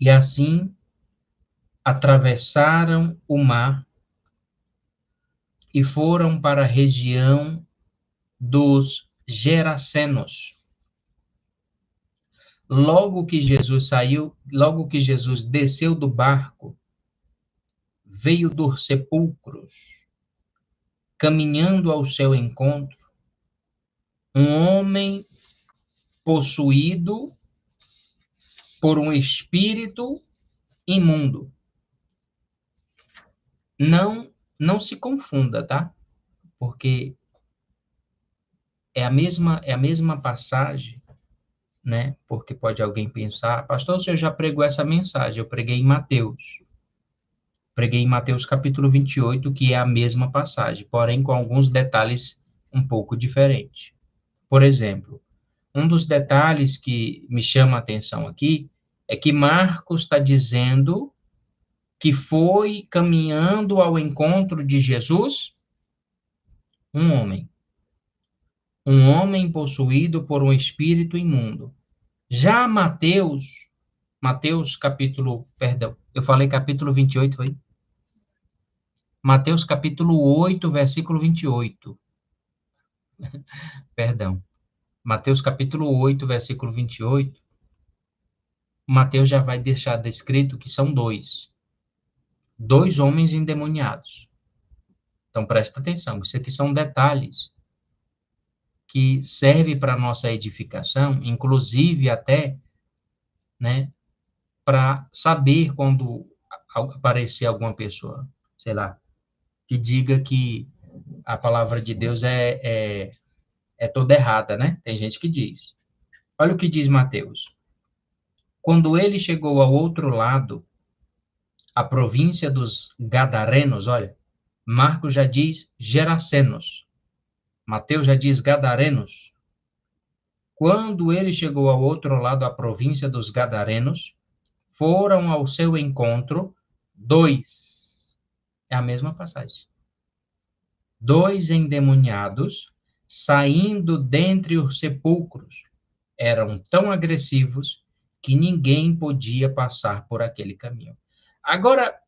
E assim atravessaram o mar e foram para a região dos Gerasenos. Logo que Jesus saiu, logo que Jesus desceu do barco, veio dos sepulcros, caminhando ao seu encontro, um homem possuído por um espírito imundo. Não se confunda, tá? Porque é a mesma passagem, né? Porque pode alguém pensar, pastor, o senhor já pregou essa mensagem, eu preguei em Mateus. Preguei em Mateus capítulo 28, que é a mesma passagem, porém com alguns detalhes um pouco diferentes. Por exemplo, um dos detalhes que me chama a atenção aqui é que Marcos está dizendo que foi caminhando ao encontro de Jesus um homem. Um homem possuído por um espírito imundo. Já Mateus capítulo, perdão, eu falei capítulo 28, foi? Mateus capítulo 8, versículo 28. Perdão. Mateus capítulo 8, versículo 28. Mateus já vai deixar descrito que são dois homens endemoniados. Então presta atenção, isso aqui são detalhes que servem para nossa edificação, inclusive até, né, para saber quando aparecer alguma pessoa, sei lá, que diga que a palavra de Deus é toda errada, né? Tem gente que diz. Olha o que diz Mateus. Quando ele chegou ao outro lado, a província dos Gadarenos, olha, Marcos já diz Gerasenos, Mateus já diz Gadarenos. Quando ele chegou ao outro lado, a província dos Gadarenos, foram ao seu encontro dois. É a mesma passagem. Dois endemoniados saindo dentre os sepulcros. Eram tão agressivos que ninguém podia passar por aquele caminho. Agora,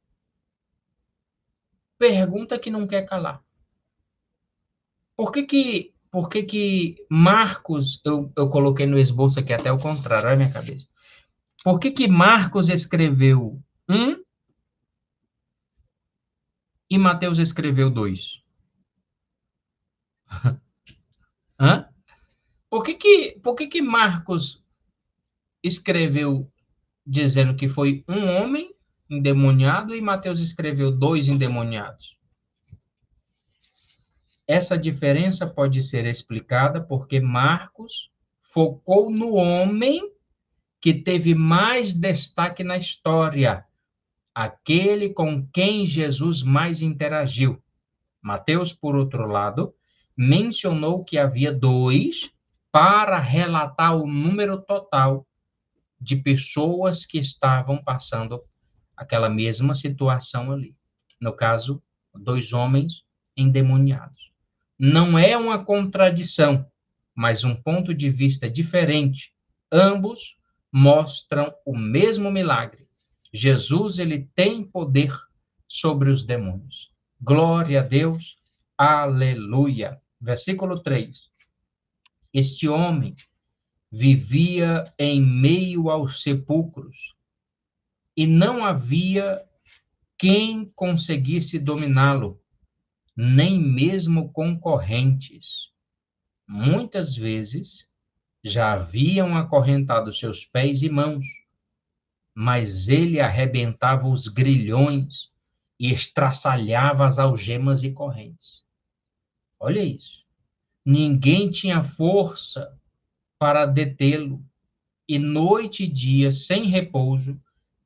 pergunta que não quer calar. Por que que Marcos, eu coloquei no esboço aqui até o contrário, olha a minha cabeça. Por que que Marcos escreveu um e Mateus escreveu dois? Hã? Por que que Marcos escreveu dizendo que foi um homem endemoniado e Mateus escreveu dois endemoniados? Essa diferença pode ser explicada porque Marcos focou no homem que teve mais destaque na história, aquele com quem Jesus mais interagiu. Mateus, por outro lado, mencionou que havia dois para relatar o número total de pessoas que estavam passando aquela mesma situação ali. No caso, dois homens endemoniados. Não é uma contradição, mas um ponto de vista diferente. Ambos mostram o mesmo milagre. Jesus, ele tem poder sobre os demônios. Glória a Deus. Aleluia. Versículo 3. Este homem vivia em meio aos sepulcros e não havia quem conseguisse dominá-lo, nem mesmo concorrentes. Muitas vezes já haviam acorrentado seus pés e mãos, mas ele arrebentava os grilhões e estraçalhava as algemas e correntes. Olha isso. Ninguém tinha força para detê-lo, e noite e dia, sem repouso,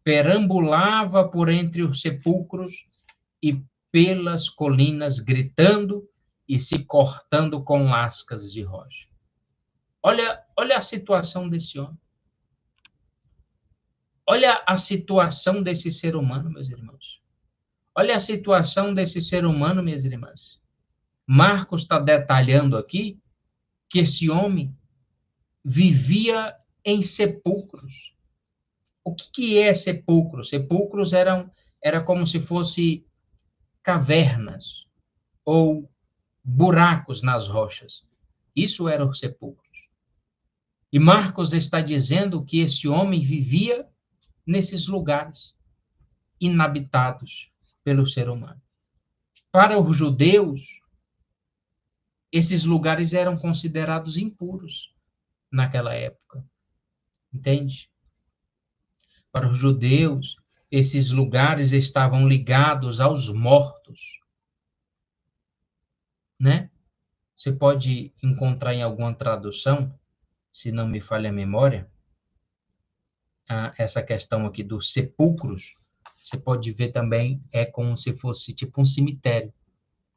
perambulava por entre os sepulcros e pelas colinas, gritando e se cortando com lascas de rocha. Olha a situação desse homem. Olha a situação desse ser humano, meus irmãos. Olha a situação desse ser humano, minhas irmãs. Marcos está detalhando aqui que esse homem vivia em sepulcros. O que é sepulcro? Sepulcros era como se fosse cavernas ou buracos nas rochas. Isso eram os sepulcros. E Marcos está dizendo que esse homem vivia nesses lugares inabitados pelo ser humano. Para os judeus, esses lugares eram considerados impuros naquela época. Entende? Para os judeus, esses lugares estavam ligados aos mortos, né? Você pode encontrar em alguma tradução, se não me falha a memória, essa questão aqui dos sepulcros, você pode ver também, é como se fosse tipo um cemitério,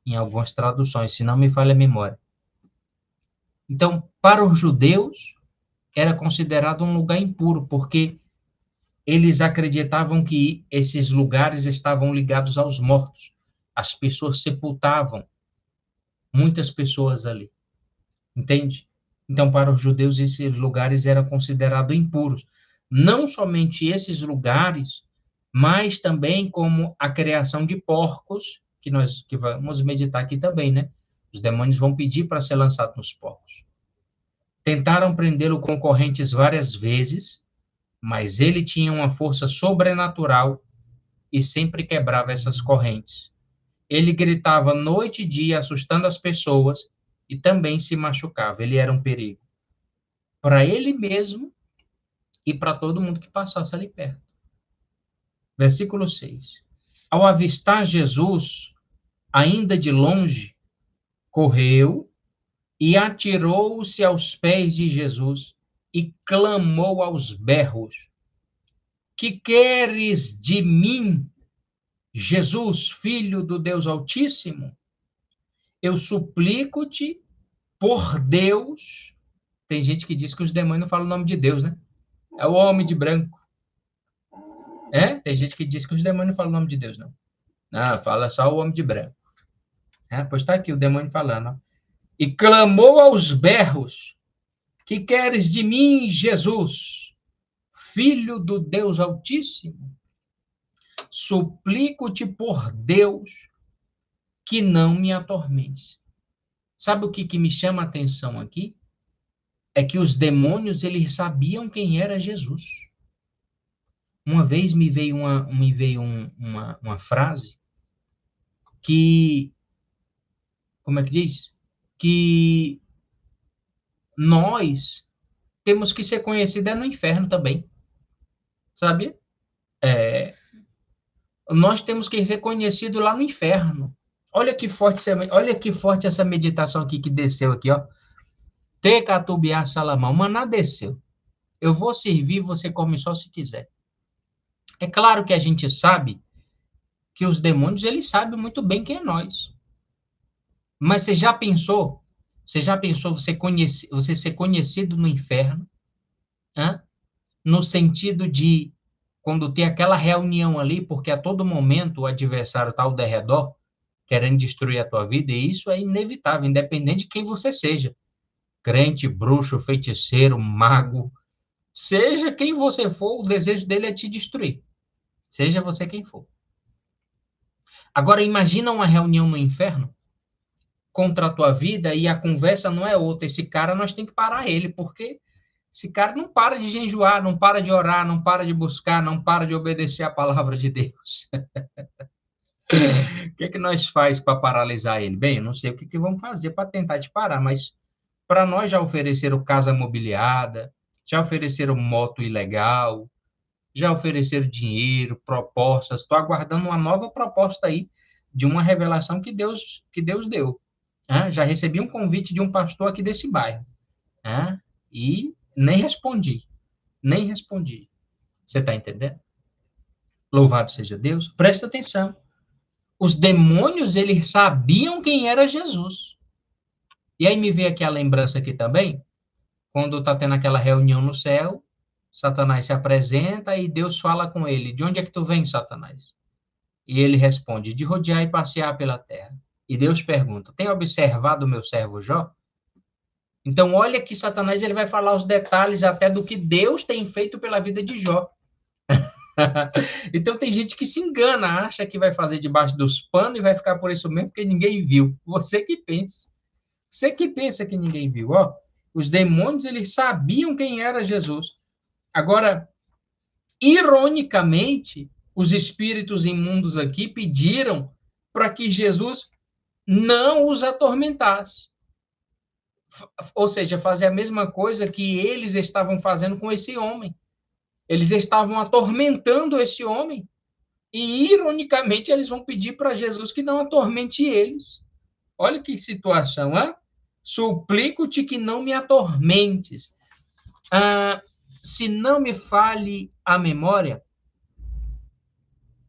em algumas traduções, se não me falha a memória. Então, para os judeus, era considerado um lugar impuro, porque eles acreditavam que esses lugares estavam ligados aos mortos. As pessoas sepultavam muitas pessoas ali, entende? Então, para os judeus, esses lugares eram considerados impuros. Não somente esses lugares, mas também como a criação de porcos, que vamos meditar aqui também, né? Os demônios vão pedir para ser lançado nos porcos. Tentaram prendê-lo com correntes várias vezes, mas ele tinha uma força sobrenatural e sempre quebrava essas correntes. Ele gritava noite e dia, assustando as pessoas, e também se machucava. Ele era um perigo para ele mesmo e para todo mundo que passasse ali perto. Versículo 6. Ao avistar Jesus, ainda de longe, correu e atirou-se aos pés de Jesus e clamou aos berros: Que queres de mim, Jesus, filho do Deus Altíssimo? Eu suplico-te por Deus. Tem gente que diz que os demônios não falam o nome de Deus, né? É o homem de branco. Tem gente que diz que os demônios não falam o nome de Deus, não. Não, fala só o homem de branco. Pois está aqui o demônio falando. Ó. E clamou aos berros: Que queres de mim, Jesus, filho do Deus Altíssimo? Suplico-te por Deus que não me atormentes. Sabe o que me chama a atenção aqui? É que os demônios, eles sabiam quem era Jesus. Uma vez me veio uma frase que, como é que diz? Que nós temos que ser conhecidos no inferno também, sabe? Nós temos que ser conhecidos lá no inferno. Olha que forte essa meditação aqui que desceu aqui, ó. Tecatubiá Salamão, maná desceu. Eu vou servir, você come só se quiser. É claro que a gente sabe que os demônios, eles sabem muito bem quem é nós. Mas você já pensou você ser conhecido no inferno? No sentido de, quando tem aquela reunião ali, porque a todo momento o adversário está ao derredor, querendo destruir a tua vida, e isso é inevitável, independente de quem você seja. Crente, bruxo, feiticeiro, mago, seja quem você for, o desejo dele é te destruir. Seja você quem for. Agora, imagina uma reunião no inferno contra a tua vida e a conversa não é outra. Esse cara, nós temos que parar ele, porque esse cara não para de jejuar, não para de orar, não para de buscar, não para de obedecer a palavra de Deus. O que nós faz para paralisar ele? Bem, eu não sei o que vamos fazer para tentar te parar, mas para nós já ofereceram casa mobiliada, já ofereceram moto ilegal, já ofereceram dinheiro, propostas. Estou aguardando uma nova proposta aí de uma revelação que Deus deu. Já recebi um convite de um pastor aqui desse bairro. E nem respondi. Você está entendendo? Louvado seja Deus. Presta atenção. Os demônios, eles sabiam quem era Jesus. E aí me veio aqui a lembrança aqui também, quando está tendo aquela reunião no céu, Satanás se apresenta e Deus fala com ele: De onde é que tu vem, Satanás? E ele responde: De rodear e passear pela terra. E Deus pergunta: Tem observado o meu servo Jó? Então, olha que Satanás ele vai falar os detalhes até do que Deus tem feito pela vida de Jó. Então tem gente que se engana, acha que vai fazer debaixo dos panos e vai ficar por isso mesmo, porque ninguém viu. Você que pensa. Você que pensa que ninguém viu. Ó, os demônios, eles sabiam quem era Jesus. Agora, ironicamente, os espíritos imundos aqui pediram para que Jesus não os atormentasse. Ou seja, fazer a mesma coisa que eles estavam fazendo com esse homem. Eles estavam atormentando esse homem. E, ironicamente, eles vão pedir para Jesus que não atormente eles. Olha que situação, hein? Suplico-te que não me atormentes. Se não me fale a memória,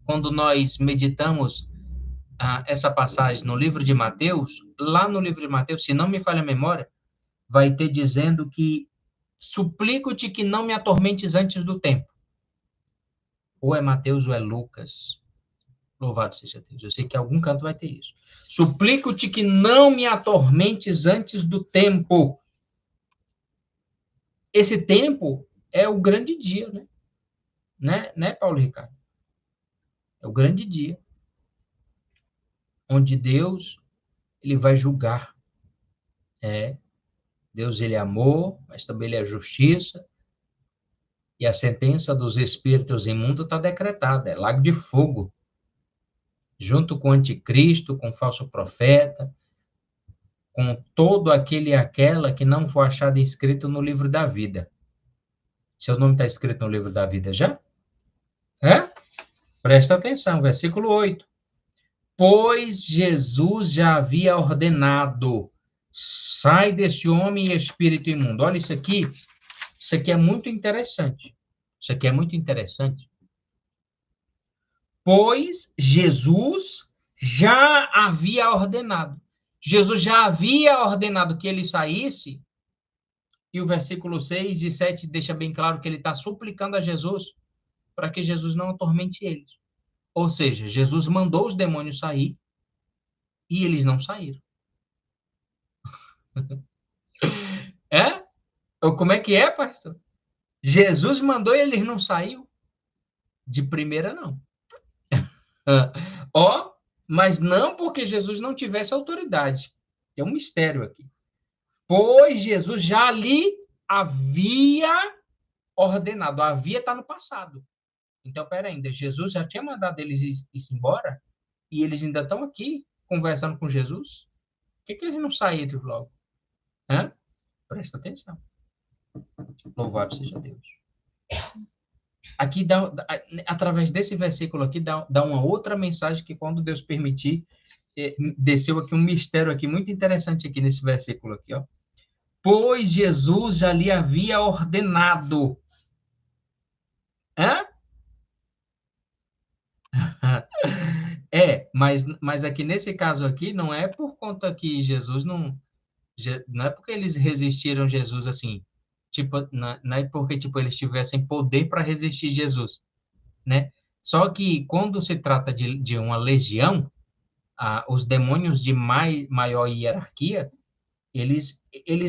quando nós meditamos essa passagem no livro de Mateus, lá no livro de Mateus, se não me falha a memória, vai ter dizendo que suplico-te que não me atormentes antes do tempo. Ou é Mateus ou é Lucas. Louvado seja Deus. Eu sei que em algum canto vai ter isso. Suplico-te que não me atormentes antes do tempo. Esse tempo é o grande dia, né, Paulo Ricardo? É o grande dia. Onde Deus, ele vai julgar. Deus, ele é amor, mas também ele é justiça. E a sentença dos espíritos imundos está decretada, é lago de fogo. Junto com o anticristo, com o falso profeta, com todo aquele e aquela que não for achado inscrito no livro da vida. Seu nome está escrito no livro da vida já? Presta atenção, versículo 8. Pois Jesus já havia ordenado, sai desse homem espírito imundo. Olha isso aqui é muito interessante. Isso aqui é muito interessante. Pois Jesus já havia ordenado. Jesus já havia ordenado que ele saísse, e o versículo 6 e 7 deixa bem claro que ele está suplicando a Jesus para que Jesus não atormente eles. Ou seja, Jesus mandou os demônios sair e eles não saíram. Como é que é, pastor? Jesus mandou e eles não saíram? De primeira, não. Mas não porque Jesus não tivesse autoridade. Tem um mistério aqui. Pois Jesus já ali havia ordenado. Havia está no passado. Então, peraí, ainda Jesus já tinha mandado eles ir embora? E eles ainda estão aqui conversando com Jesus? Por que eles não saíram logo? Presta atenção. Louvado seja Deus. Aqui, através desse versículo aqui, dá uma outra mensagem que, quando Deus permitir, desceu aqui um mistério aqui muito interessante aqui nesse versículo aqui, ó. Pois Jesus já lhe havia ordenado. Mas aqui nesse caso aqui, não é por conta que Jesus não é porque eles resistiram Jesus assim, tipo, não é porque tipo eles tivessem poder para resistir Jesus, né? Só que quando se trata de uma legião, os demônios de maior hierarquia, eles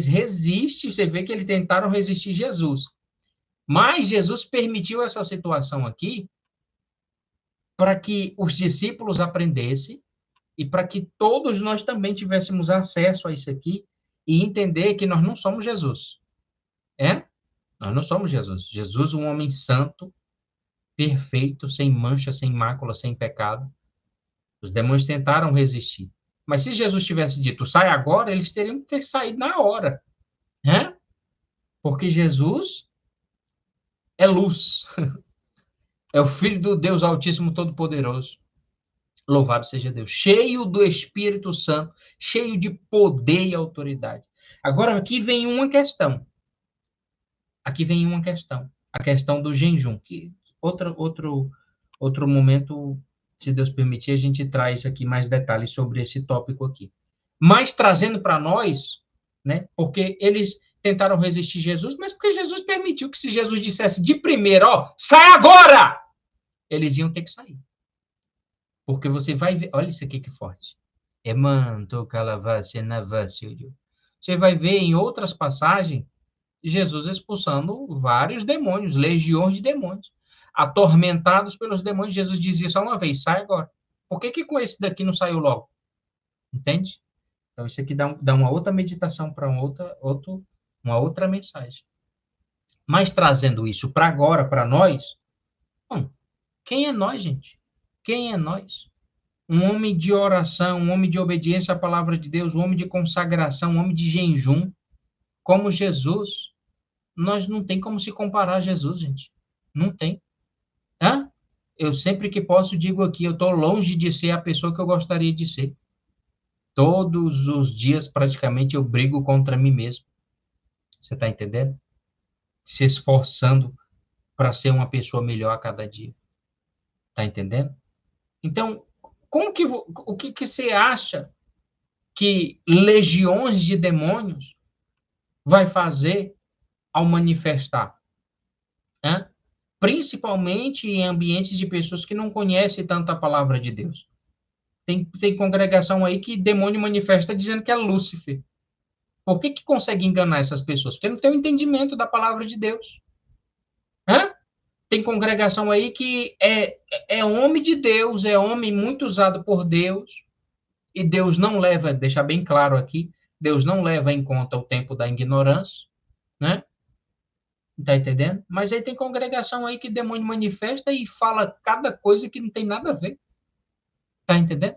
resistem, você vê que eles tentaram resistir Jesus. Mas Jesus permitiu essa situação aqui para que os discípulos aprendessem e para que todos nós também tivéssemos acesso a isso aqui e entender que nós não somos Jesus. Nós não somos Jesus. Jesus, um homem santo, perfeito, sem mancha, sem mácula, sem pecado. Os demônios tentaram resistir. Mas se Jesus tivesse dito, sai agora, eles teriam que ter saído na hora. Porque Jesus é luz. É o Filho do Deus Altíssimo Todo-Poderoso. Louvado seja Deus. Cheio do Espírito Santo, cheio de poder e autoridade. Agora, aqui vem uma questão. A questão do jejum, que outro momento, se Deus permitir, a gente traz aqui mais detalhes sobre esse tópico aqui. Mas trazendo para nós, né? Porque eles tentaram resistir Jesus, mas porque Jesus permitiu que se Jesus dissesse de primeiro, sai agora! Eles iam ter que sair. Porque você vai ver, olha isso aqui que forte. Você vai ver em outras passagens Jesus expulsando vários demônios, legiões de demônios. atormentados pelos demônios. Jesus dizia só uma vez, sai agora. Por que com esse daqui não saiu logo? Entende? Então, isso aqui dá uma outra meditação para uma outra mensagem. Mas trazendo isso para agora, para nós, bom, quem é nós, gente? Quem é nós? Um homem de oração, um homem de obediência à palavra de Deus, um homem de consagração, um homem de jejum, como Jesus. Nós não tem como se comparar a Jesus, gente. Não tem. Hã? Eu sempre que posso digo aqui, eu estou longe de ser a pessoa que eu gostaria de ser. Todos os dias, praticamente, eu brigo contra mim mesmo. Você está entendendo? Se esforçando para ser uma pessoa melhor a cada dia. Está entendendo? Então, o que você acha que legiões de demônios vai fazer ao manifestar? Hã? Principalmente em ambientes de pessoas que não conhecem tanto a palavra de Deus. Tem congregação aí que demônio manifesta dizendo que é Lúcifer. Por que consegue enganar essas pessoas? Porque não tem o entendimento da palavra de Deus. Hã? Tem congregação aí que é homem de Deus, é homem muito usado por Deus, e Deus não leva, deixa bem claro aqui, Deus não leva em conta o tempo da ignorância, né? Tá entendendo? Mas aí tem congregação aí que demônio manifesta e fala cada coisa que não tem nada a ver. Tá entendendo?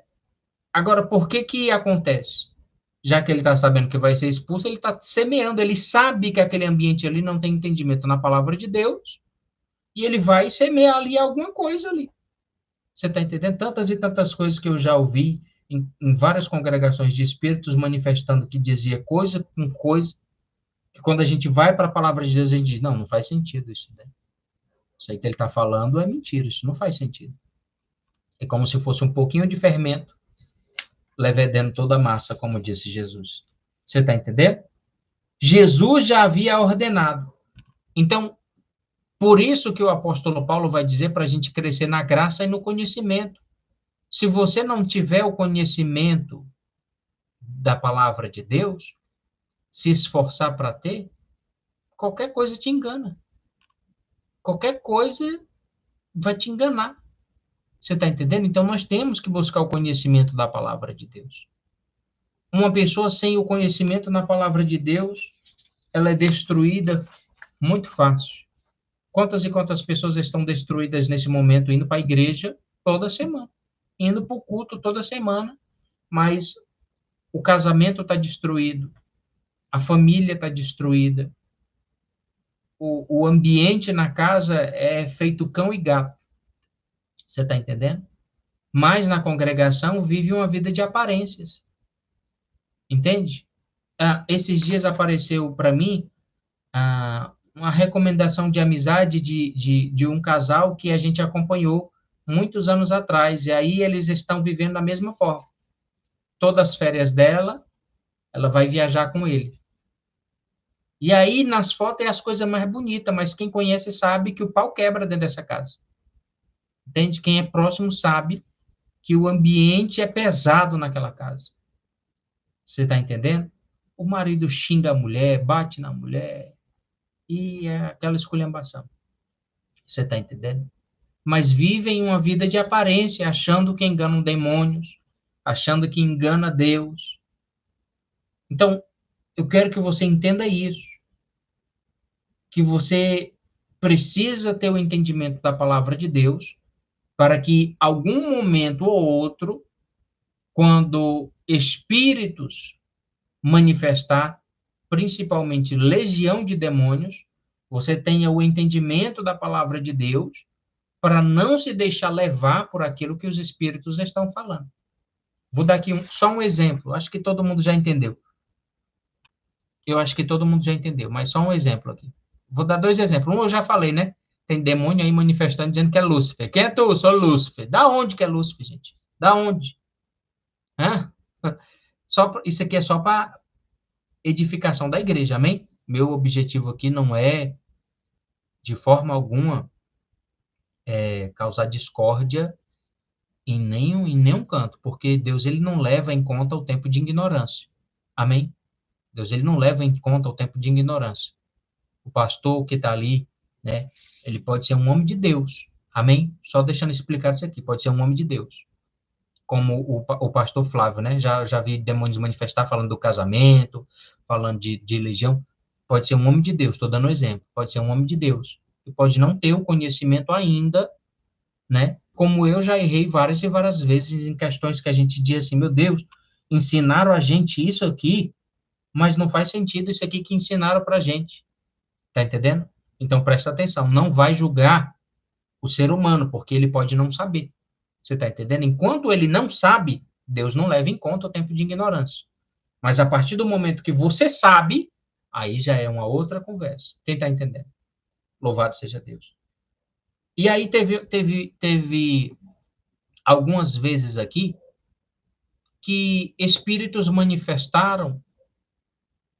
Agora, por que acontece? Já que ele está sabendo que vai ser expulso, ele está semeando, ele sabe que aquele ambiente ali não tem entendimento na palavra de Deus, e ele vai semear ali alguma coisa ali. Você está entendendo? Tantas e tantas coisas que eu já ouvi em várias congregações de espíritos manifestando que dizia coisa com coisa, que quando a gente vai para a palavra de Deus, a gente diz, não faz sentido isso, né? Isso aí que ele está falando é mentira, isso não faz sentido. É como se fosse um pouquinho de fermento levedando toda a massa, como disse Jesus. Você está entendendo? Jesus já havia ordenado. Então, por isso que o apóstolo Paulo vai dizer para a gente crescer na graça e no conhecimento. Se você não tiver o conhecimento da palavra de Deus, se esforçar para ter, qualquer coisa te engana. Qualquer coisa vai te enganar. Você está entendendo? Então, nós temos que buscar o conhecimento da palavra de Deus. Uma pessoa sem o conhecimento na palavra de Deus, ela é destruída muito fácil. Quantas e quantas pessoas estão destruídas nesse momento indo para a igreja toda semana, indo para o culto toda semana, mas o casamento está destruído, a família está destruída, o ambiente na casa é feito cão e gato. Você está entendendo? Mas na congregação vive uma vida de aparências. Entende? Esses dias apareceu para mim uma recomendação de amizade de um casal que a gente acompanhou muitos anos atrás, e aí eles estão vivendo da mesma forma. Todas as férias dela, ela vai viajar com ele. E aí, nas fotos, é as coisas mais bonitas, mas quem conhece sabe que o pau quebra dentro dessa casa. Entende? Quem é próximo sabe que o ambiente é pesado naquela casa. Você está entendendo? O marido xinga a mulher, bate na mulher, e é aquela esculhambação. Você está entendendo? Mas vivem uma vida de aparência, achando que enganam demônios, achando que engana Deus. Então, eu quero que você entenda isso, que você precisa ter o entendimento da palavra de Deus, para que algum momento ou outro, quando espíritos manifestar, principalmente legião de demônios, você tenha o entendimento da palavra de Deus, para não se deixar levar por aquilo que os espíritos estão falando. Vou dar aqui só um exemplo, acho que todo mundo já entendeu. Eu acho que todo mundo já entendeu, mas só um exemplo aqui. Vou dar dois exemplos. Um eu já falei, né? Tem demônio aí manifestando dizendo que é Lúcifer. Quem é tu? Sou Lúcifer. Da onde que é Lúcifer, gente? Da onde? Hã? Isso aqui é só para edificação da igreja, amém? Meu objetivo aqui não é, de forma alguma, causar discórdia em nenhum canto, porque Deus ele não leva em conta o tempo de ignorância. Amém? Deus ele não leva em conta o tempo de ignorância. O pastor que está ali, né, Ele pode ser um homem de Deus. Amém? Só deixando explicado isso aqui. Pode ser um homem de Deus. Como o pastor Flávio, né? Já vi demônios manifestar falando do casamento, falando de legião. Pode ser um homem de Deus, estou dando um exemplo. Pode ser um homem de Deus. E pode não ter o conhecimento ainda, né? Como eu já errei várias e várias vezes em questões que a gente diz assim, meu Deus, ensinaram a gente isso aqui, mas não faz sentido isso aqui que ensinaram para a gente. Tá entendendo? Então presta atenção, não vai julgar o ser humano, porque ele pode não saber. Você tá entendendo? Enquanto ele não sabe, Deus não leva em conta o tempo de ignorância. Mas a partir do momento que você sabe, aí já é uma outra conversa. Quem tá entendendo? Louvado seja Deus. E aí teve algumas vezes aqui que espíritos manifestaram,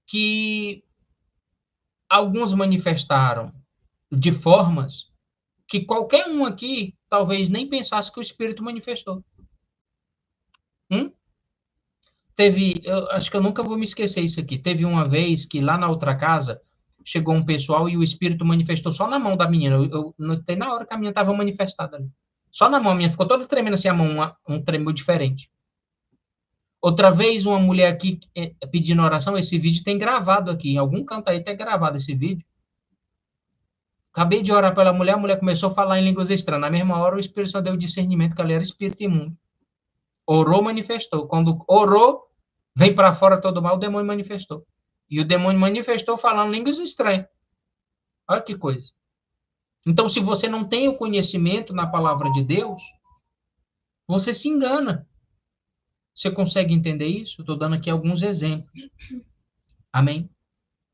que alguns manifestaram de formas que qualquer um aqui talvez nem pensasse que o espírito manifestou. Eu acho que eu nunca vou me esquecer isso aqui. Teve uma vez que lá na outra casa chegou um pessoal e o espírito manifestou só na mão da menina. Eu notei na hora que a menina estava manifestada ali. Só na mão, a menina ficou toda tremendo assim, a mão, um tremor diferente. Outra vez, uma mulher aqui pedindo oração, esse vídeo tem gravado aqui, em algum canto aí tem gravado esse vídeo. Acabei de orar pela mulher, a mulher começou a falar em línguas estranhas. Na mesma hora, o Espírito Santo deu discernimento que ela era espírito imundo. Orou, manifestou. Quando orou, vem para fora todo mal, o demônio manifestou. E o demônio manifestou falando línguas estranhas. Olha que coisa. Então, se você não tem o conhecimento na palavra de Deus, você se engana. Você consegue entender isso? Estou dando aqui alguns exemplos. Amém?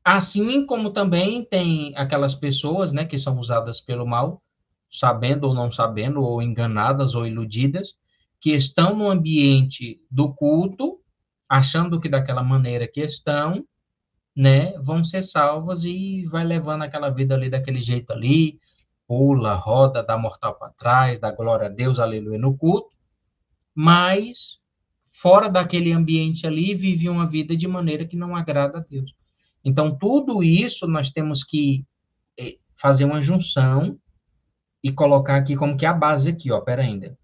Assim como também tem aquelas pessoas, né, que são usadas pelo mal, sabendo ou não sabendo, ou enganadas ou iludidas, que estão no ambiente do culto, achando que daquela maneira que estão, né, vão ser salvas e vai levando aquela vida ali daquele jeito ali, pula, roda, dá mortal para trás, dá glória a Deus, aleluia no culto, mas fora daquele ambiente ali vive uma vida de maneira que não agrada a Deus. Então, tudo isso nós temos que fazer uma junção e colocar aqui como que é a base aqui, ó, pera ainda.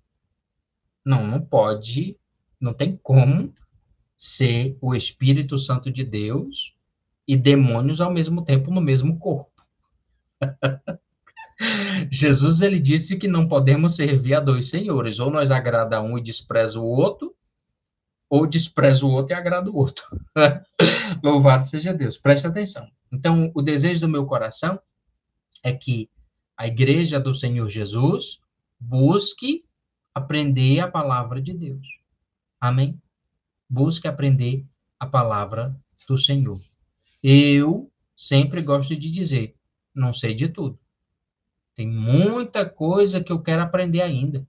Não pode, não tem como ser o Espírito Santo de Deus e demônios ao mesmo tempo no mesmo corpo. Jesus, ele disse que não podemos servir a dois senhores, ou nós agrada um e despreza o outro, ou despreza o outro e agrada o outro. Louvado seja Deus. Presta atenção. Então, o desejo do meu coração é que a igreja do Senhor Jesus busque aprender a palavra de Deus. Amém? Busque aprender a palavra do Senhor. Eu sempre gosto de dizer, não sei de tudo. Tem muita coisa que eu quero aprender ainda.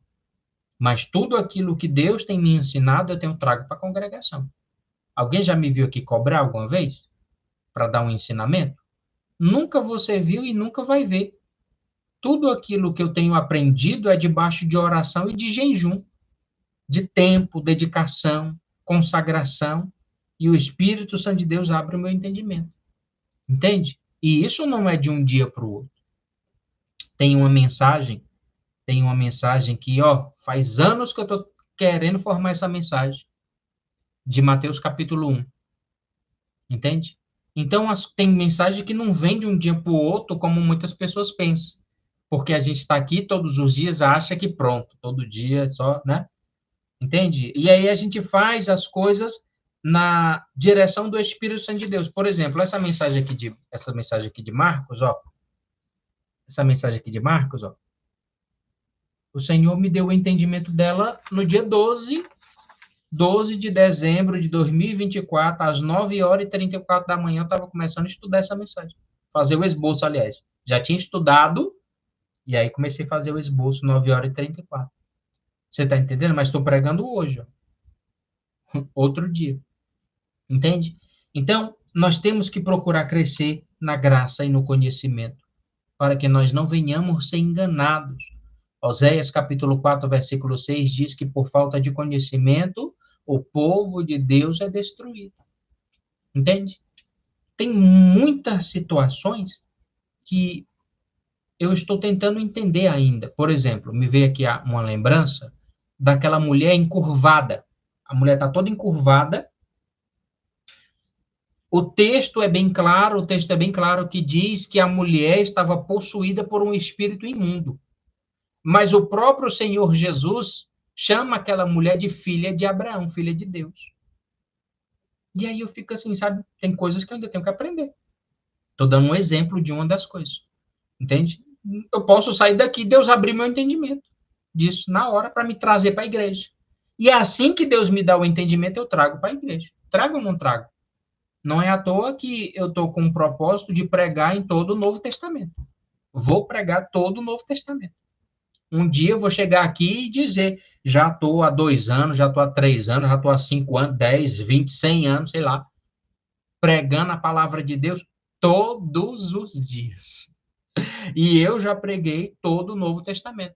Mas tudo aquilo que Deus tem me ensinado, eu tenho trago para a congregação. Alguém já me viu aqui cobrar alguma vez? Para dar um ensinamento? Nunca você viu e nunca vai ver. Tudo aquilo que eu tenho aprendido é debaixo de oração e de jejum, de tempo, dedicação, consagração, e o Espírito Santo de Deus abre o meu entendimento. Entende? E isso não é de um dia para o outro. Tem uma mensagem que, ó, faz anos que eu estou querendo formar essa mensagem, de Mateus capítulo 1. Entende? Então, tem mensagem que não vem de um dia para o outro, como muitas pessoas pensam. Porque a gente está aqui todos os dias, acha que pronto, todo dia só, né? Entende? E aí a gente faz as coisas na direção do Espírito Santo de Deus. Por exemplo, essa mensagem aqui de Marcos, ó. Essa mensagem aqui de Marcos, ó. O Senhor me deu o entendimento dela no dia 12 de dezembro de 2024, às 9h34 da manhã, eu estava começando a estudar essa mensagem. Fazer o esboço, aliás. Já tinha estudado, e aí comecei a fazer o esboço, 9h34. Você está entendendo? Mas estou pregando hoje, ó. Outro dia. Entende? Então, nós temos que procurar crescer na graça e no conhecimento, para que nós não venhamos ser enganados. Oséias capítulo 4, versículo 6 diz que por falta de conhecimento, o povo de Deus é destruído. Entende? Tem muitas situações que eu estou tentando entender ainda. Por exemplo, me veio aqui uma lembrança daquela mulher encurvada. A mulher está toda encurvada. O texto é bem claro que diz que a mulher estava possuída por um espírito imundo. Mas o próprio Senhor Jesus chama aquela mulher de filha de Abraão, filha de Deus. E aí eu fico assim, sabe? Tem coisas que eu ainda tenho que aprender. Estou dando um exemplo de uma das coisas. Entende? Eu posso sair daqui e Deus abrir meu entendimento disso na hora para me trazer para a igreja. E é assim que Deus me dá o entendimento, eu trago para a igreja. Trago ou não trago? Não é à toa que eu estou com o propósito de pregar em todo o Novo Testamento. Vou pregar todo o Novo Testamento. Um dia eu vou chegar aqui e dizer, já estou há 2 anos, já estou há 3 anos, já estou há 5 anos, 10, 20, 100 anos, sei lá, pregando a palavra de Deus todos os dias. E eu já preguei todo o Novo Testamento.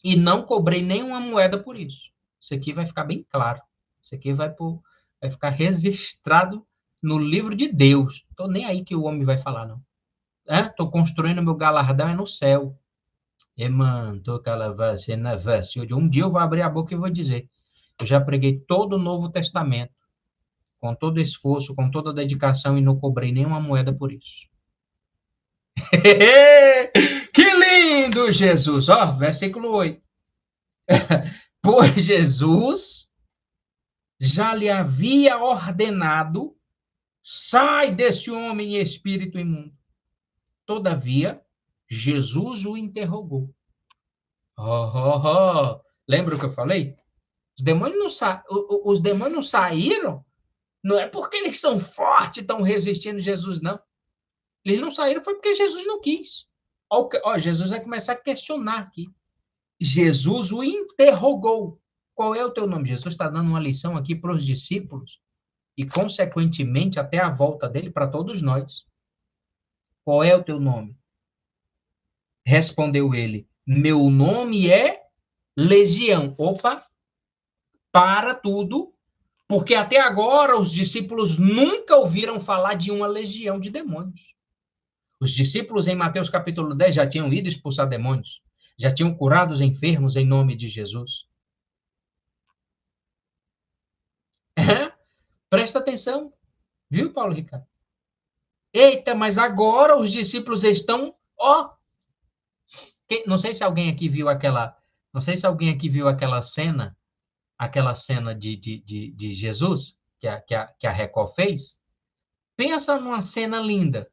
E não cobrei nenhuma moeda por isso. Isso aqui vai ficar bem claro. Isso aqui vai ficar registrado no livro de Deus. Estou nem aí que o homem vai falar, não. Estou construindo meu galardão no céu. Emantou calavase na veste. Um dia eu vou abrir a boca e vou dizer: eu já preguei todo o Novo Testamento, com todo esforço, com toda dedicação, e não cobrei nenhuma moeda por isso. Que lindo, Jesus! Ó, versículo 8. Pois Jesus já lhe havia ordenado: sai desse homem, espírito imundo. Todavia, Jesus o interrogou. Lembra o que eu falei? Os demônios não saíram, não é porque eles são fortes e estão resistindo a Jesus, não. Eles não saíram foi porque Jesus não quis. Jesus vai começar a questionar aqui. Jesus o interrogou. Qual é o teu nome? Jesus está dando uma lição aqui para os discípulos e, consequentemente, até a volta dele para todos nós. Qual é o teu nome? Respondeu ele: meu nome é Legião. Opa, para tudo, porque até agora os discípulos nunca ouviram falar de uma legião de demônios. Os discípulos em Mateus capítulo 10 já tinham ido expulsar demônios, já tinham curado os enfermos em nome de Jesus. Presta atenção, viu, Paulo Ricardo? Eita, mas agora os discípulos estão, não sei se alguém aqui viu aquela cena, de Jesus que a Record fez. Pensa numa cena linda.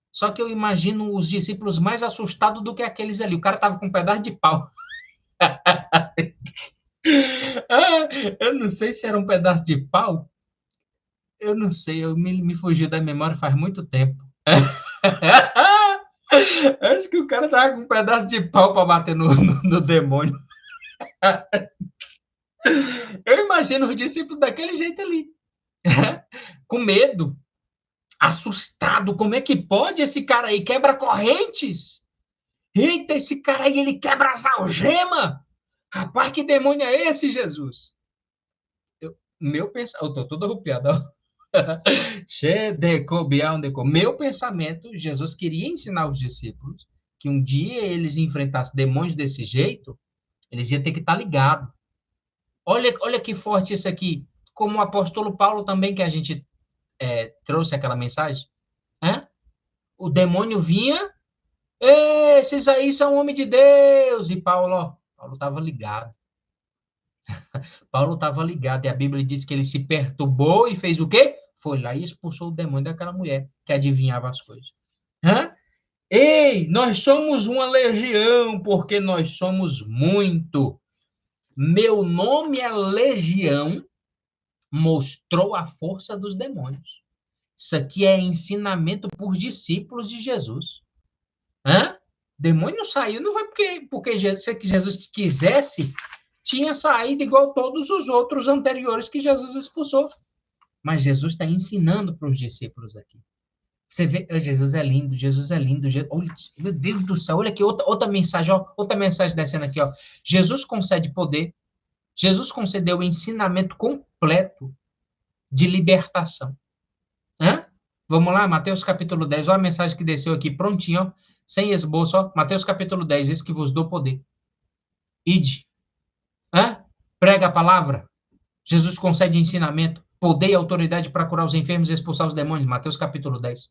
Só que eu imagino os discípulos mais assustados do que aqueles ali. O cara tava com um pedaço de pau. Eu não sei se era um pedaço de pau. Eu não sei, me fugiu da memória faz muito tempo. Acho que o cara tava com um pedaço de pau para bater no demônio. Eu imagino os discípulos daquele jeito ali. Com medo, assustado. Como é que pode esse cara aí? Quebra correntes. Eita, esse cara aí, ele quebra as algemas. Rapaz, que demônio é esse, Jesus? Eu tô todo arrupiado. Meu pensamento, Jesus queria ensinar os discípulos que um dia eles enfrentassem demônios desse jeito, eles iam ter que estar ligados. Olha que forte isso aqui. Como o apóstolo Paulo também, que a gente trouxe aquela mensagem. O demônio vinha, esses aí são homens de Deus. E Paulo estava ligado. Paulo estava ligado. E a Bíblia diz que ele se perturbou e fez o quê? Foi lá e expulsou o demônio daquela mulher que adivinhava as coisas. Ei, nós somos uma legião porque nós somos muito. Meu nome é Legião, mostrou a força dos demônios. Isso aqui é ensinamento por discípulos de Jesus. Demônio saiu, não foi porque Jesus quisesse, tinha saído igual todos os outros anteriores que Jesus expulsou. Mas Jesus está ensinando para os discípulos aqui. Você vê, Jesus é lindo, Jesus é lindo. Olha, meu Deus do céu, olha aqui, outra mensagem, outra mensagem descendo aqui. Jesus concede poder, Jesus concedeu o ensinamento completo de libertação. Vamos lá, Mateus capítulo 10, olha a mensagem que desceu aqui, prontinho. sem esboço, ó, Mateus capítulo 10, eis que vos dou poder. Ide. Hã? Prega a palavra. Jesus concede ensinamento, poder e autoridade para curar os enfermos e expulsar os demônios. Mateus capítulo 10.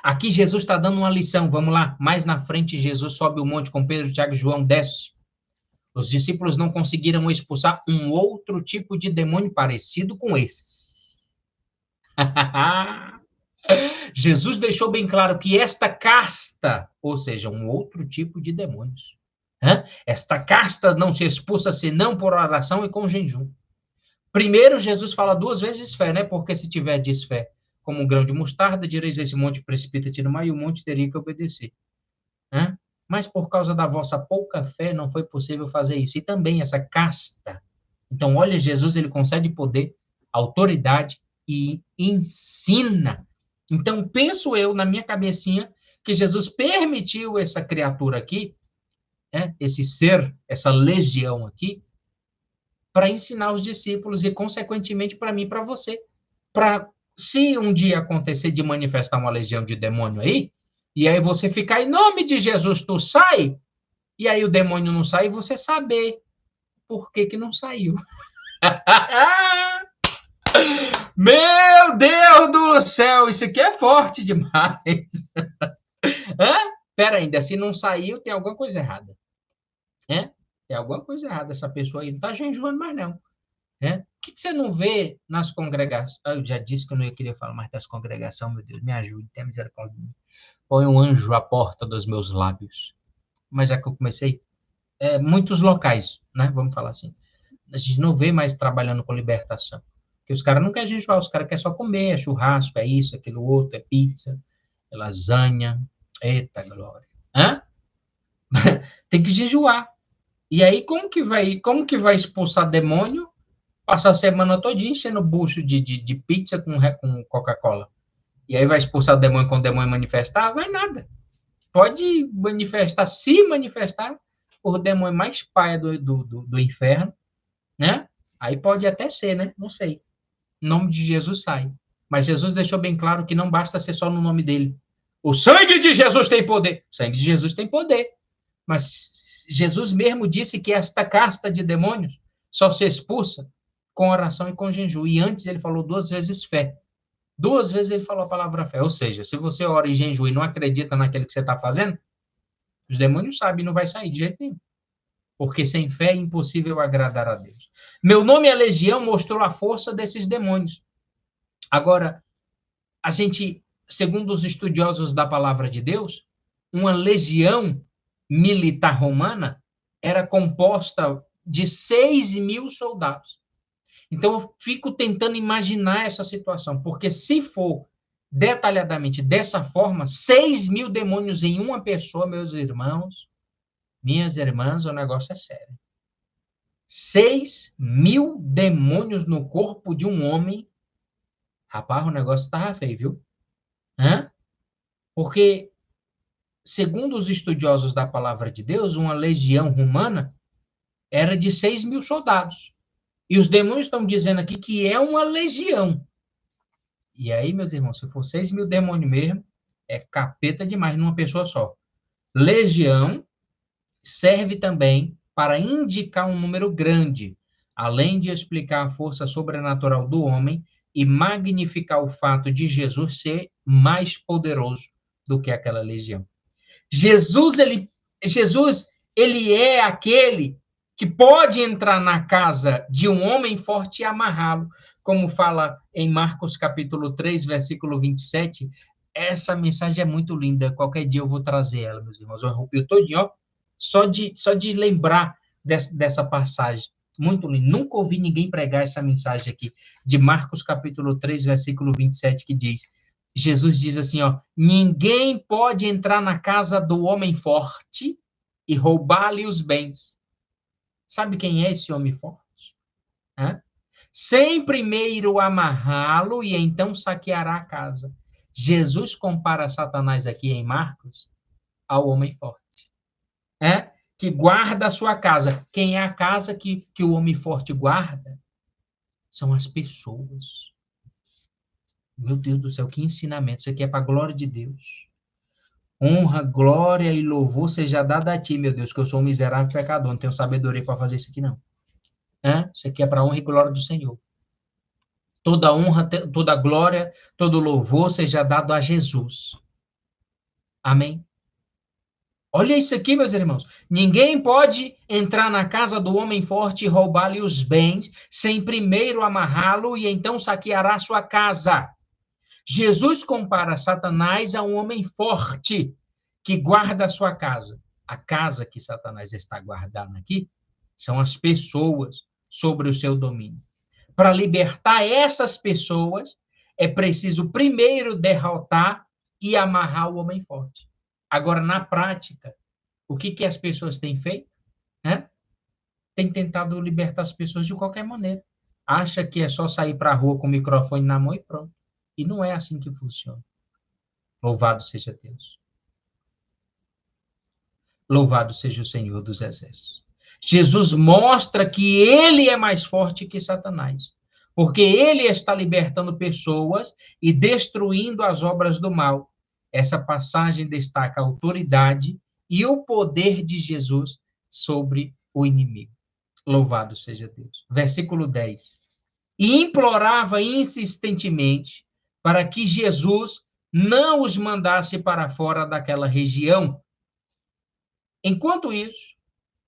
Aqui Jesus está dando uma lição. Vamos lá. Mais na frente, Jesus sobe o monte com Pedro, Tiago e João, desce. Os discípulos não conseguiram expulsar um outro tipo de demônio parecido com esse. Jesus deixou bem claro que esta casta, ou seja, um outro tipo de demônios, esta casta não se expulsa senão por oração e com jejum. Primeiro, Jesus fala duas vezes fé, né? Porque se tiver desfé como um grão de mostarda, direis esse monte, precipita-te no mar, e o monte teria que obedecer. Mas por causa da vossa pouca fé, não foi possível fazer isso. E também essa casta. Então, olha, Jesus, ele concede poder, autoridade e ensina. Então, penso eu, na minha cabecinha, que Jesus permitiu essa criatura aqui, esse ser, essa legião aqui, para ensinar os discípulos e, consequentemente, para mim e para você. Para, se um dia acontecer de manifestar uma legião de demônio aí, e aí você ficar, em nome de Jesus, tu sai, e aí o demônio não sai, e você saber por que não saiu. Meu Deus do céu, isso aqui é forte demais. Pera ainda, se não saiu, tem alguma coisa errada. Tem alguma coisa errada, essa pessoa aí não está jejuando mais não. Por que você não vê nas congregações? Eu já disse que eu não queria falar mais das congregações, meu Deus, me ajude, tenha misericórdia de mim. Põe um anjo à porta dos meus lábios. Mas já que eu comecei, muitos locais, né? Vamos falar assim. A gente não vê mais trabalhando com libertação. Porque os caras não querem jejuar, os caras querem só comer, é churrasco, é isso, aquilo outro, é pizza, é lasanha. Eita glória. Tem que jejuar. E aí, como que vai expulsar demônio? Passar a semana todinha enchendo bucho de pizza com Coca-Cola. E aí vai expulsar o demônio quando o demônio manifestar? Vai nada. Pode manifestar, se manifestar, o demônio mais paia do inferno, né? Aí pode até ser, né? Não sei. Em nome de Jesus sai. Mas Jesus deixou bem claro que não basta ser só no nome dele. O sangue de Jesus tem poder. O sangue de Jesus tem poder. Mas Jesus mesmo disse que esta casta de demônios só se expulsa com oração e com jejum. E antes ele falou duas vezes fé. Duas vezes ele falou a palavra fé. Ou seja, se você ora em jejum e não acredita naquilo que você está fazendo, os demônios sabem e não vai sair de jeito nenhum. Porque sem fé é impossível agradar a Deus. Meu nome é Legião mostrou a força desses demônios. Agora, a gente, segundo os estudiosos da palavra de Deus, uma legião militar romana era composta de 6.000 soldados. Então, eu fico tentando imaginar essa situação, porque se for detalhadamente dessa forma, 6.000 demônios em uma pessoa, meus irmãos, minhas irmãs, o negócio é sério. 6.000 demônios no corpo de um homem. Rapaz, o negócio estava feio, viu? Porque, segundo os estudiosos da palavra de Deus, uma legião romana era de 6.000 soldados. E os demônios estão dizendo aqui que é uma legião. E aí, meus irmãos, se for 6.000 demônios mesmo, é capeta demais numa pessoa só. Legião serve também para indicar um número grande, além de explicar a força sobrenatural do homem e magnificar o fato de Jesus ser mais poderoso do que aquela legião. Jesus, ele é aquele que pode entrar na casa de um homem forte e amarrá-lo, como fala em Marcos capítulo 3, versículo 27. Essa mensagem é muito linda, qualquer dia eu vou trazer ela, meus irmãos. Eu arrepio todinho, ó, só de lembrar dessa passagem. Muito lindo. Nunca ouvi ninguém pregar essa mensagem aqui, de Marcos capítulo 3, versículo 27, que diz, Jesus diz assim, ó, ninguém pode entrar na casa do homem forte e roubar-lhe os bens. Sabe quem é esse homem forte? Sem primeiro amarrá-lo e então saqueará a casa. Jesus compara Satanás aqui em Marcos ao homem forte. Que guarda a sua casa. Quem é a casa que o homem forte guarda? São as pessoas. Meu Deus do céu, que ensinamento. Isso aqui é para a glória de Deus. Honra, glória e louvor seja dado a ti, meu Deus, que eu sou um miserável pecador, não tenho sabedoria para fazer isso aqui, não. Isso aqui é para honra e glória do Senhor. Toda honra, toda glória, todo louvor seja dado a Jesus. Amém? Olha isso aqui, meus irmãos. Ninguém pode entrar na casa do homem forte e roubar-lhe os bens, sem primeiro amarrá-lo e então saqueará sua casa. Jesus compara Satanás a um homem forte que guarda a sua casa. A casa que Satanás está guardando aqui são as pessoas sobre o seu domínio. Para libertar essas pessoas, é preciso primeiro derrotar e amarrar o homem forte. Agora, na prática, o que as pessoas têm feito? Tem tentado libertar as pessoas de qualquer maneira. Acha que é só sair para a rua com o microfone na mão e pronto. E não é assim que funciona. Louvado seja Deus. Louvado seja o Senhor dos Exércitos. Jesus mostra que ele é mais forte que Satanás, porque ele está libertando pessoas e destruindo as obras do mal. Essa passagem destaca a autoridade e o poder de Jesus sobre o inimigo. Louvado seja Deus. Versículo 10. E implorava insistentemente para que Jesus não os mandasse para fora daquela região. Enquanto isso,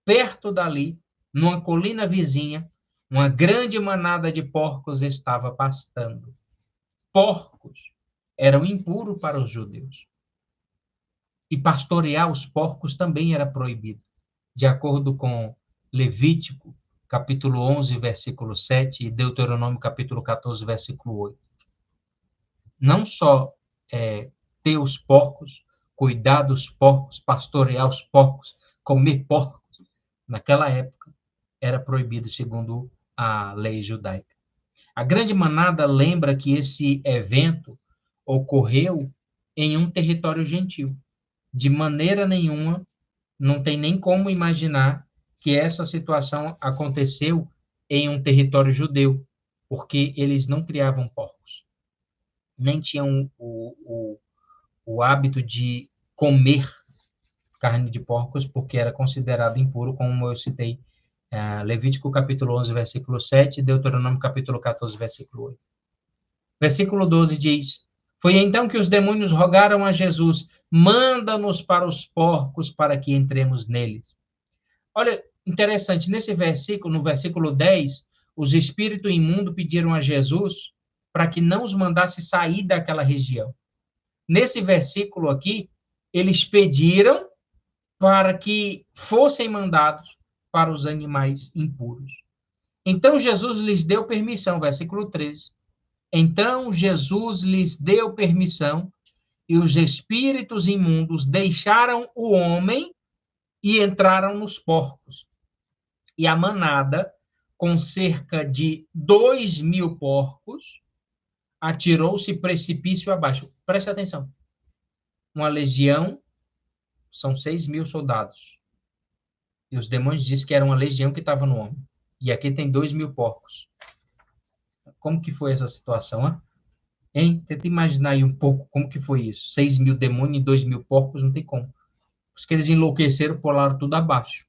perto dali, numa colina vizinha, uma grande manada de porcos estava pastando. Porcos eram impuros para os judeus. E pastorear os porcos também era proibido. De acordo com Levítico, capítulo 11, versículo 7, e Deuteronômio, capítulo 14, versículo 8. Não só ter os porcos, cuidar dos porcos, pastorear os porcos, comer porcos, naquela época era proibido segundo a lei judaica. A grande manada lembra que esse evento ocorreu em um território gentil. De maneira nenhuma, não tem nem como imaginar que essa situação aconteceu em um território judeu, porque eles não criavam porcos, nem tinham o hábito de comer carne de porcos, porque era considerado impuro, como eu citei, Levítico capítulo 11, versículo 7, Deuteronômio capítulo 14, versículo 8. Versículo 12 diz: Foi então que os demônios rogaram a Jesus, manda-nos para os porcos para que entremos neles. Olha, interessante, nesse versículo, no versículo 10, os espíritos imundos pediram a Jesus para que não os mandasse sair daquela região. Nesse versículo aqui, eles pediram para que fossem mandados para os animais impuros. Então Jesus lhes deu permissão, versículo 13. Então Jesus lhes deu permissão e os espíritos imundos deixaram o homem e entraram nos porcos. E a manada, com cerca de 2.000 porcos, atirou-se precipício abaixo. Preste atenção. Uma legião são 6.000 soldados. E os demônios dizem que era uma legião que estava no homem. E aqui tem 2.000 porcos. Como que foi essa situação, hein? Tenta imaginar aí um pouco como que foi isso. 6.000 demônios e 2.000 porcos, não tem como. Os que eles enlouqueceram, pularam tudo abaixo.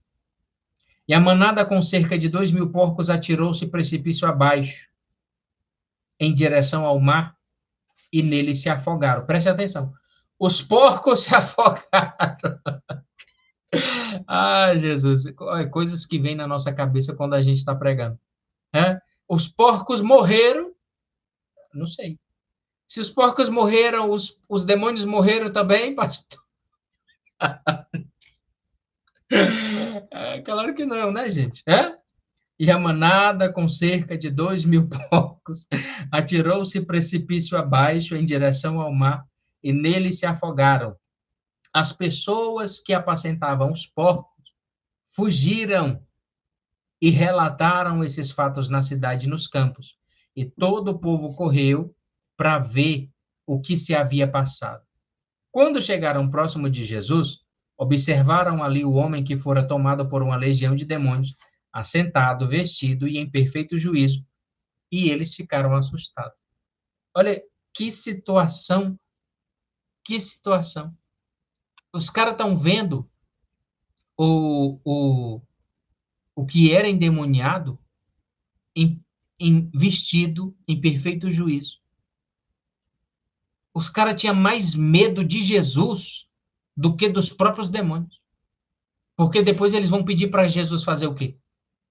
E a manada com cerca de 2.000 porcos atirou-se precipício abaixo, em direção ao mar, e nele se afogaram. Preste atenção. Os porcos se afogaram. Ah, Jesus, coisas que vêm na nossa cabeça quando a gente está pregando. Os porcos morreram, não sei. Se os porcos morreram, os demônios morreram também, pastor? Claro que não, né, gente? E a manada, com cerca de 2.000 porcos, atirou-se precipício abaixo em direção ao mar, e nele se afogaram. As pessoas que apacentavam os porcos fugiram e relataram esses fatos na cidade e nos campos. E todo o povo correu para ver o que se havia passado. Quando chegaram próximo de Jesus, observaram ali o homem que fora tomado por uma legião de demônios, assentado, vestido e em perfeito juízo, e eles ficaram assustados. Olha, que situação, que situação. Os caras estão vendo o, o, o que era endemoniado vestido em perfeito juízo. Os caras tinham mais medo de Jesus do que dos próprios demônios. Porque depois eles vão pedir para Jesus fazer o quê?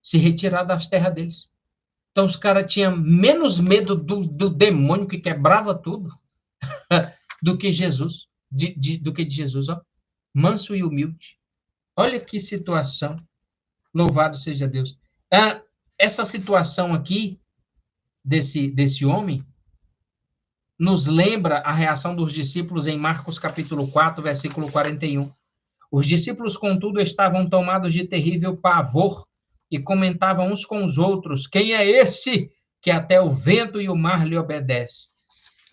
Se retirar das terras deles. Então os caras tinham menos medo do demônio que quebrava tudo do que Jesus, do que de Jesus, ó. Manso e humilde. Olha que situação. Louvado seja Deus. Essa situação aqui desse homem nos lembra a reação dos discípulos em Marcos capítulo 4, versículo 41. Os discípulos, contudo, estavam tomados de terrível pavor e comentavam uns com os outros: quem é esse que até o vento e o mar lhe obedece?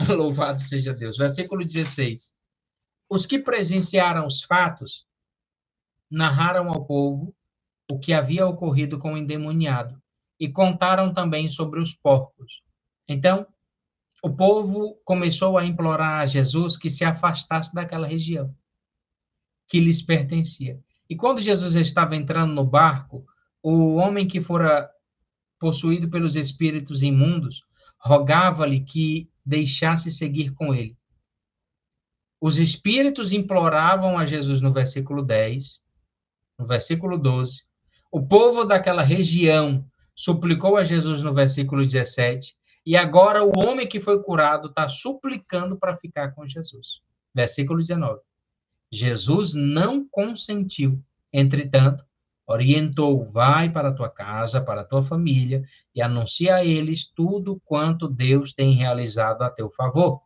Louvado seja Deus. Versículo 16. Os que presenciaram os fatos narraram ao povo o que havia ocorrido com o endemoniado e contaram também sobre os porcos. Então, o povo começou a implorar a Jesus que se afastasse daquela região que lhes pertencia. E quando Jesus estava entrando no barco, o homem que fora possuído pelos espíritos imundos rogava-lhe que deixasse seguir com ele. Os espíritos imploravam a Jesus no versículo 10, no versículo 12. O povo daquela região suplicou a Jesus no versículo 17. E agora o homem que foi curado está suplicando para ficar com Jesus. Versículo 19. Jesus não consentiu. Entretanto, orientou: vai para a tua casa, para a tua família, e anuncia a eles tudo quanto Deus tem realizado a teu favor,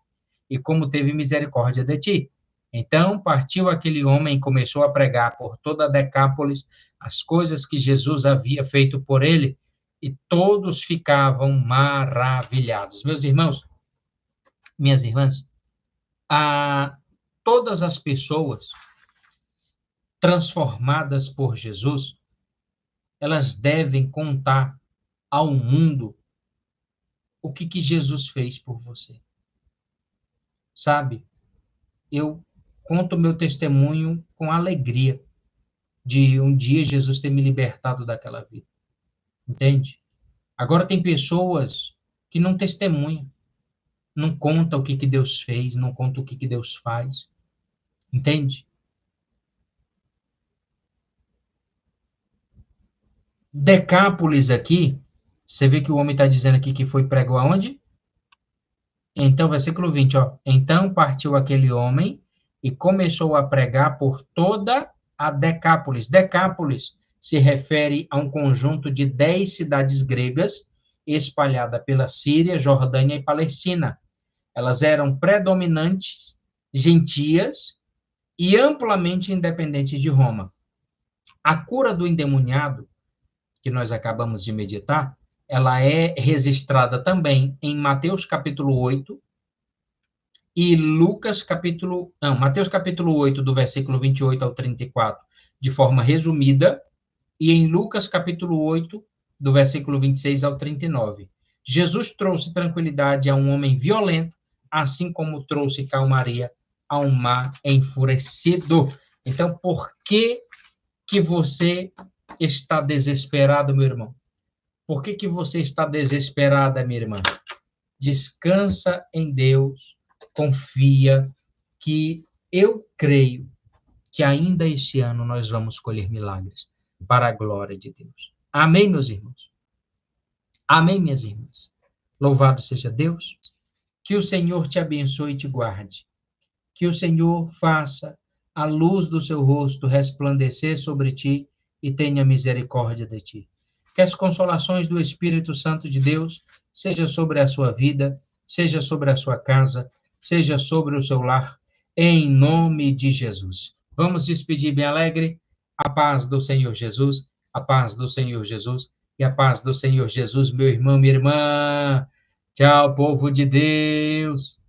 e como teve misericórdia de ti. Então partiu aquele homem e começou a pregar por toda a Decápolis as coisas que Jesus havia feito por ele, e todos ficavam maravilhados. Meus irmãos, minhas irmãs, todas as pessoas transformadas por Jesus, elas devem contar ao mundo o que Jesus fez por você. Sabe? Eu conto meu testemunho com alegria de um dia Jesus ter me libertado daquela vida. Entende? Agora tem pessoas que não testemunham, não contam o que Deus fez, não contam o que Deus faz. Entende? Decápolis aqui, você vê que o homem está dizendo aqui que foi prego aonde? Então, versículo 20, ó. Então partiu aquele homem e começou a pregar por toda a Decápolis. Decápolis se refere a um conjunto de 10 cidades gregas espalhadas pela Síria, Jordânia e Palestina. Elas eram predominantes, gentias e amplamente independentes de Roma. A cura do endemoniado, que nós acabamos de meditar, ela é registrada também em Mateus capítulo 8 e Mateus capítulo 8, do versículo 28 ao 34, de forma resumida, e em Lucas capítulo 8, do versículo 26 ao 39. Jesus trouxe tranquilidade a um homem violento, assim como trouxe calmaria a um mar enfurecido. Então, por que você está desesperado, meu irmão? Por que você está desesperada, minha irmã? Descansa em Deus, confia, que eu creio que ainda este ano nós vamos colher milagres para a glória de Deus. Amém, meus irmãos? Amém, minhas irmãs? Louvado seja Deus. Que o Senhor te abençoe e te guarde. Que o Senhor faça a luz do seu rosto resplandecer sobre ti e tenha misericórdia de ti. Que as consolações do Espírito Santo de Deus seja sobre a sua vida, seja sobre a sua casa, seja sobre o seu lar, em nome de Jesus. Vamos despedir bem alegre. A paz do Senhor Jesus, a paz do Senhor Jesus e a paz do Senhor Jesus, meu irmão, minha irmã. Tchau, povo de Deus.